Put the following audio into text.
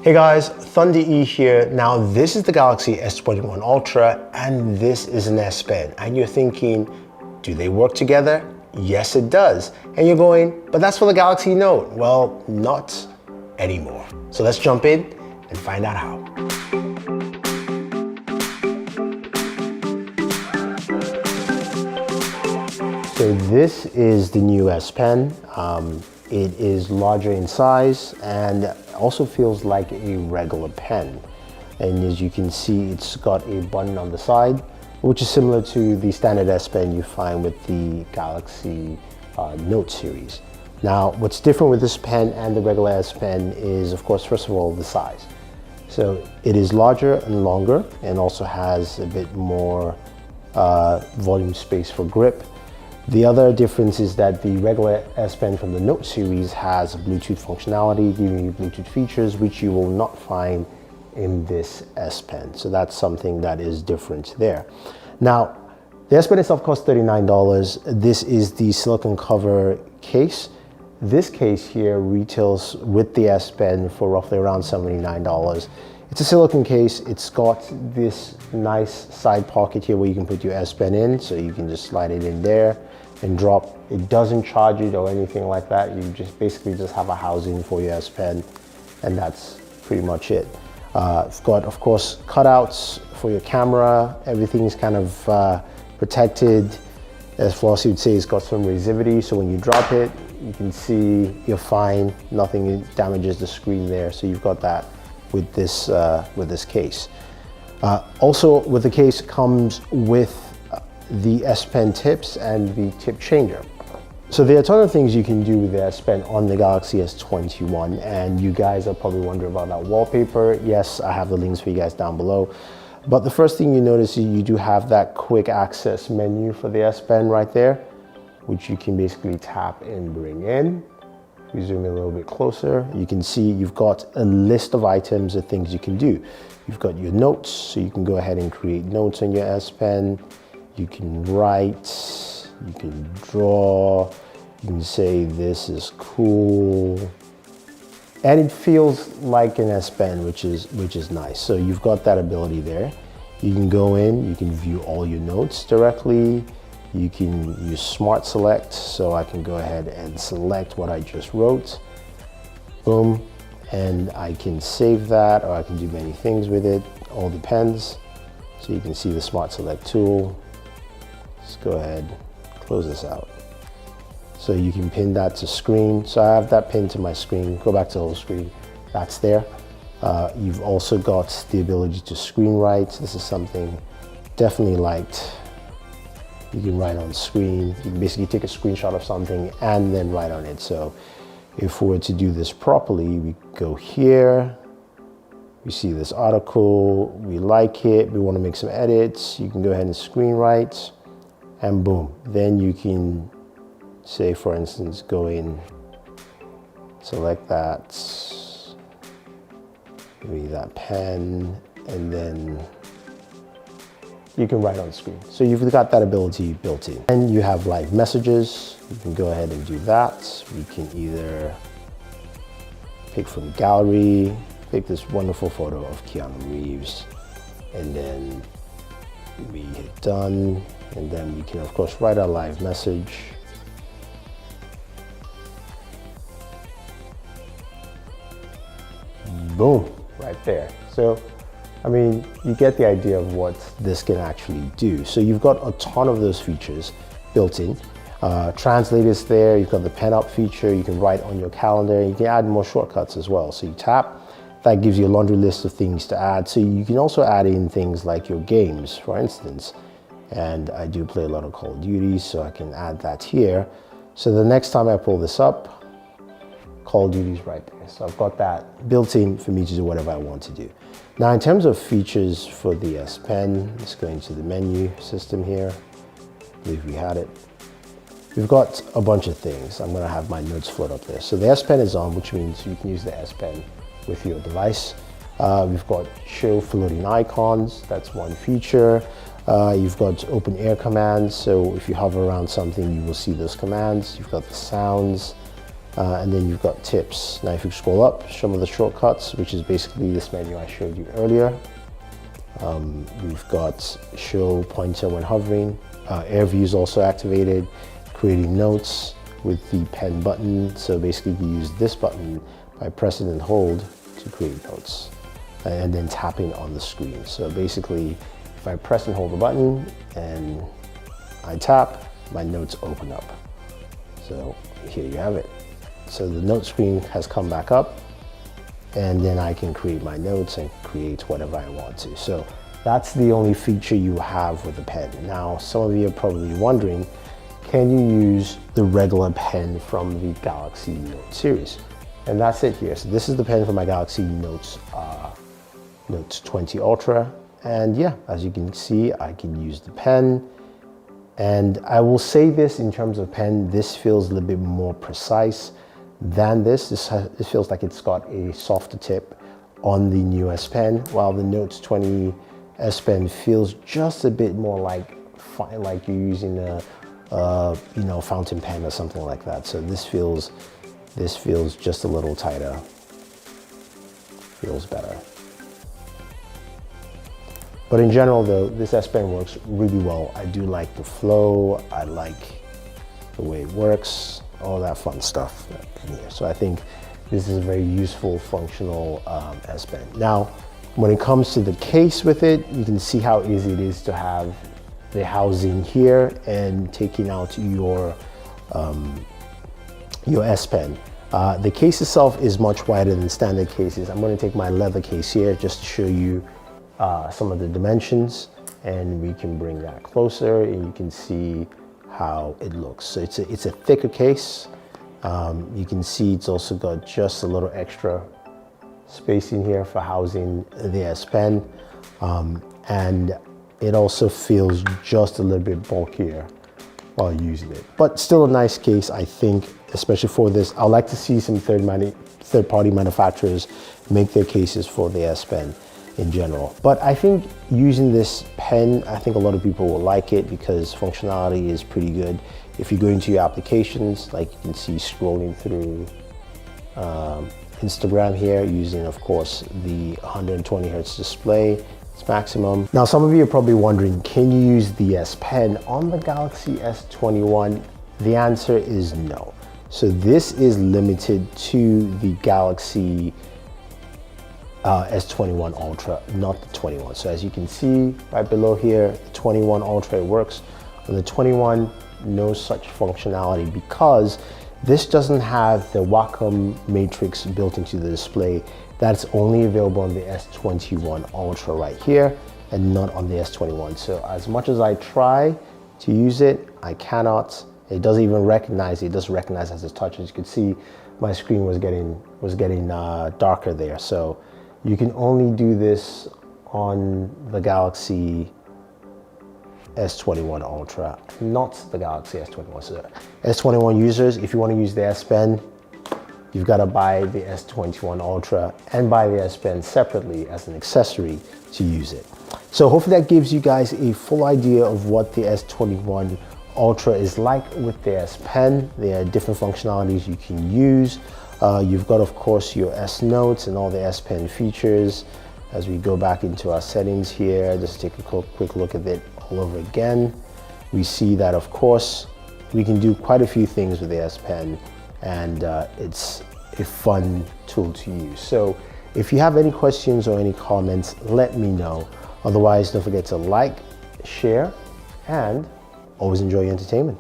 Hey guys, Thunder E here. Now this is the Galaxy S21 Ultra and this is an S Pen. And you're thinking, do they work together? Yes, it does. And you're going, but that's for the Galaxy Note. Well, not anymore. So let's jump in and find out how. So this is the new S Pen. It is larger in size and also feels like a regular pen. And as you can see, it's got a button on the side, which is similar to the standard S Pen you find with the Galaxy Note series. Now, what's different with this pen and the regular S Pen is, of course, first of all, the size. So it is larger and longer and also has a bit more volume space for grip. The other difference is that the regular S Pen from the Note series has Bluetooth functionality, giving you Bluetooth features, which you will not find in this S Pen. So that's something that is different there. Now, the S Pen itself costs $39. This is the silicone cover case. This case here retails with the S Pen for roughly around $79. It's a silicone case. It's got this nice side pocket here where you can put your S Pen in, so you can just slide it in there and drop. It doesn't charge it or anything like that. You just basically just have a housing for your S Pen, and that's pretty much it. It's got, of course, cutouts for your camera. Everything's kind of protected. As Flossie would say, it's got some resivity, so when you drop it, you can see you're fine. Nothing damages the screen there. So you've got that with this case. Also, with the case comes with the S Pen tips and the tip changer. So there are a ton of things you can do with the S Pen on the Galaxy S21, and you guys are probably wondering about that wallpaper. Yes, I have the links for you guys down below. But the first thing you notice is you do have that quick access menu for the S Pen right there, which you can basically tap and bring in. If we zoom in a little bit closer, you can see you've got a list of items of things you can do. You've got your notes, so you can go ahead and create notes on your S Pen. You can write, you can draw, you can say this is cool. And it feels like an S Pen, which is nice. So you've got that ability there. You can go in, you can view all your notes directly. You can use Smart Select, so I can go ahead and select what I just wrote. Boom, and I can save that, or I can do many things with it. All depends. So you can see the Smart Select tool. Let's go ahead, close this out. So you can pin that to screen. So I have that pinned to my screen. Go back to the whole screen. That's there. You've also got the ability to screen write. This is something definitely liked. You can write on screen. You can basically take a screenshot of something and then write on it. So if we were to do this properly, we go here. We see this article. We like it. We want to make some edits. You can go ahead and screen write. And boom, then you can say, for instance, go in, select that, maybe that pen, and then you can write on screen. So you've got that ability built in. And you have live messages. You can go ahead and do that. We can either pick from gallery, pick this wonderful photo of Keanu Reeves, and then we hit done. And then we can, of course, write a live message. Boom, right there. So, I mean, you get the idea of what this can actually do. So you've got a ton of those features built in. Translate is there. You've got the pen up feature. You can write on your calendar. You can add more shortcuts as well. So you tap, that gives you a laundry list of things to add. So you can also add in things like your games, for instance. And I do play a lot of Call of Duty, so I can add that here. So the next time I pull this up, Call of Duty's right there. So I've got that built in for me to do whatever I want to do. Now, in terms of features for the S Pen, let's go into the menu system here. I believe we had it. We've got a bunch of things. I'm gonna have my notes float up there. So the S Pen is on, which means you can use the S Pen with your device. We've got show floating icons. That's one feature. You've got open air commands, so if you hover around something, you will see those commands. You've got the sounds. And then you've got tips. Now if you scroll up, some of the shortcuts, which is basically this menu I showed you earlier. We've got show pointer when hovering. Air view is also activated. Creating notes with the pen button. So basically you use this button by pressing and hold to create notes. And then tapping on the screen. So basically, if I press and hold the button and I tap, my notes open up. So here you have it. So the note screen has come back up, and then I can create my notes and create whatever I want to. So that's the only feature you have with the pen. Now, some of you are probably wondering, can you use the regular pen from the Galaxy Note series? And that's it here. So this is the pen from my Galaxy Note 20 Ultra. And yeah, as you can see, I can use the pen. And I will say this in terms of pen, this feels a little bit more precise than this. This feels like it's got a softer tip on the new S Pen, while the Note 20 S Pen feels just a bit more like you're using a fountain pen or something like that. So this feels just a little tighter. Feels better. But in general though, this S Pen works really well. I do like the flow, I like the way it works, all that fun stuff in here. So I think this is a very useful, functional S Pen. Now, when it comes to the case with it, you can see how easy it is to have the housing here and taking out your S Pen. The case itself is much wider than standard cases. I'm going to take my leather case here just to show you some of the dimensions, and we can bring that closer and you can see how it looks. So it's a thicker case. You can see it's also got just a little extra space in here for housing the S Pen, and it also feels just a little bit bulkier while using it, but still a nice case, I think, especially for this. I'd like to see some third-party manufacturers make their cases for the S Pen in general. But I think using this pen, I think a lot of people will like it because functionality is pretty good. If you go into your applications, like you can see scrolling through Instagram here, using of course the 120 Hertz display, it's maximum. Now some of you are probably wondering, can you use the S Pen on the Galaxy S21? The answer is no. So this is limited to the Galaxy S21 Ultra, not the 21. So as you can see right below here, the 21 Ultra, it works. On the 21, no such functionality because this doesn't have the Wacom matrix built into the display. That's only available on the S21 Ultra right here and not on the S21. So as much as I try to use it, I cannot. It doesn't even recognize it. It doesn't recognize as a touch. As you can see, my screen was getting darker there. So you can only do this on the Galaxy S21 Ultra, not the Galaxy S21. So S21 users, if you want to use the S Pen, you've got to buy the S21 Ultra and buy the S Pen separately as an accessory to use it. So hopefully that gives you guys a full idea of what the S21 Ultra is like with the S Pen. There are different functionalities you can use. You've got, of course, your S Notes and all the S Pen features. As we go back into our settings here, just take a quick look at it all over again. We see that, of course, we can do quite a few things with the S Pen, and it's a fun tool to use. So if you have any questions or any comments, let me know. Otherwise, don't forget to like, share, and always enjoy your entertainment.